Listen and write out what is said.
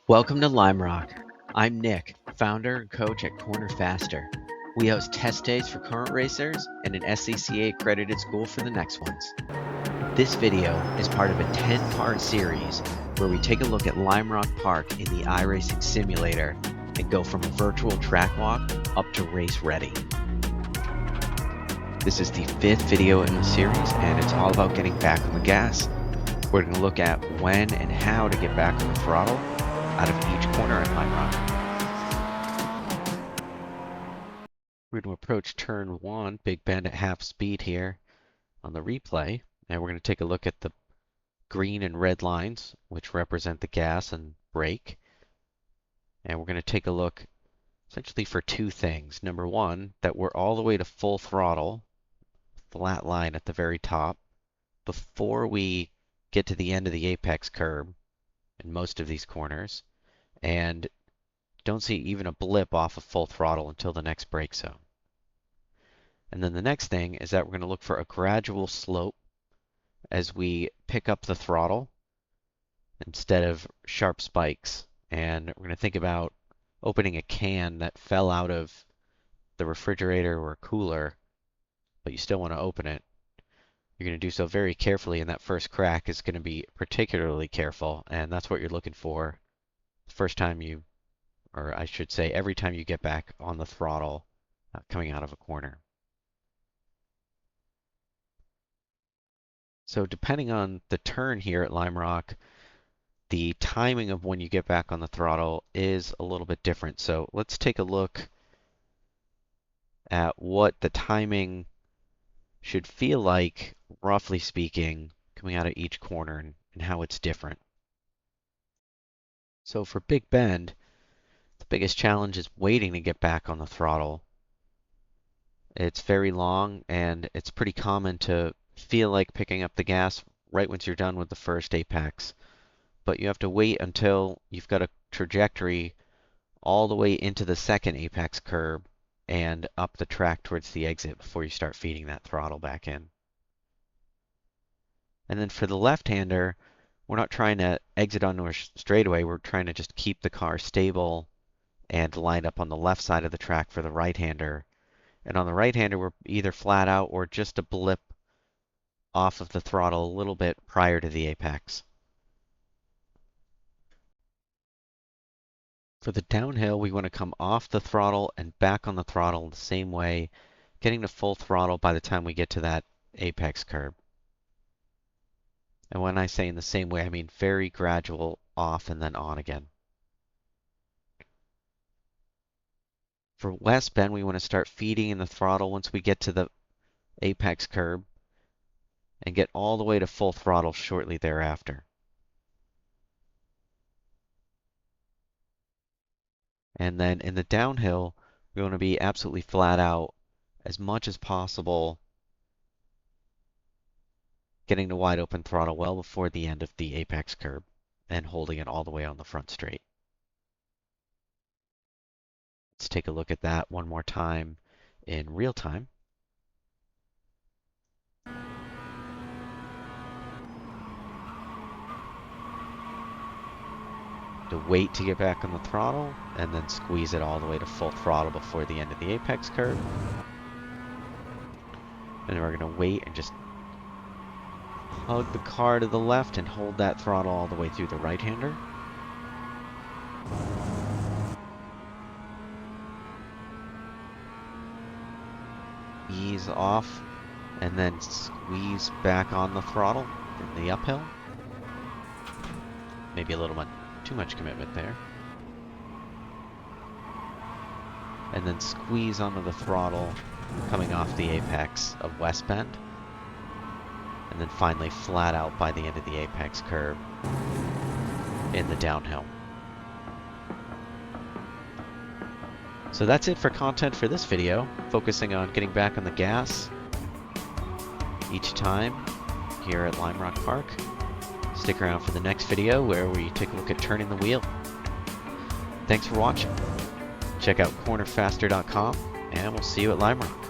Welcome to Lime Rock. I'm Nick, founder and coach at Corner Faster. We host test days for current racers and an SCCA accredited school for the next ones. This video is part of a 10-part series where we take a look at Lime Rock Park in the iRacing simulator and go from a virtual track walk up to race ready. This is the 5th video in the series and it's all about getting back on the gas. We're going to look at when and how to get back on the throttle out of each corner at Lime Rock. We're going to approach turn 1, big bend at half speed here on the replay. And we're going to take a look at the green and red lines, which represent the gas and brake. And we're going to take a look essentially for two things. Number one, that we're all the way to full throttle, flat line at the very top, before we get to the end of the apex curb in most of these corners, and don't see even a blip off of full throttle until the next brake zone. And then the next thing is that we're going to look for a gradual slope as we pick up the throttle instead of sharp spikes. And we're going to think about opening a can that fell out of the refrigerator or cooler, but you still want to open it. You're going to do so very carefully, and that first crack is going to be particularly careful, and that's what you're looking for the first time you, or I should say every time you get back on the throttle coming out of a corner. So depending on the turn here at Lime Rock, the timing of when you get back on the throttle is a little bit different. So let's take a look at what the timing should feel like, roughly speaking, coming out of each corner and how it's different. So for Big Bend, the biggest challenge is waiting to get back on the throttle. It's very long and it's pretty common to feel like picking up the gas right once you're done with the first apex. But you have to wait until you've got a trajectory all the way into the second apex curb and up the track towards the exit before you start feeding that throttle back in. And then for the left-hander, we're not trying to exit onto a straightaway. We're trying to just keep the car stable and lined up on the left side of the track for the right-hander. And on the right-hander, we're either flat out or just a blip off of the throttle a little bit prior to the apex. For the downhill, we want to come off the throttle and back on the throttle the same way, getting to full throttle by the time we get to that apex curb. And when I say in the same way, I mean very gradual off and then on again. For west bend, we want to start feeding in the throttle once we get to the apex curb and get all the way to full throttle shortly thereafter. And then in the downhill, we want to be absolutely flat out as much as possible, getting to wide open throttle well before the end of the apex curb and holding it all the way on the front straight. Let's take a look at that one more time in real time. To wait to get back on the throttle and then squeeze it all the way to full throttle before the end of the apex curve. And then we're going to wait and just hug the car to the left and hold that throttle all the way through the right-hander. Ease off and then squeeze back on the throttle in the uphill. Maybe a little bit too much commitment there. And then squeeze onto the throttle coming off the apex of west bend. And then finally flat out by the end of the apex curve in the downhill. So that's it for content for this video, focusing on getting back on the gas each time here at Lime Rock Park. Stick around for the next video where we take a look at turning the wheel. Thanks for watching. Check out cornerfaster.com and we'll see you at Lime Rock.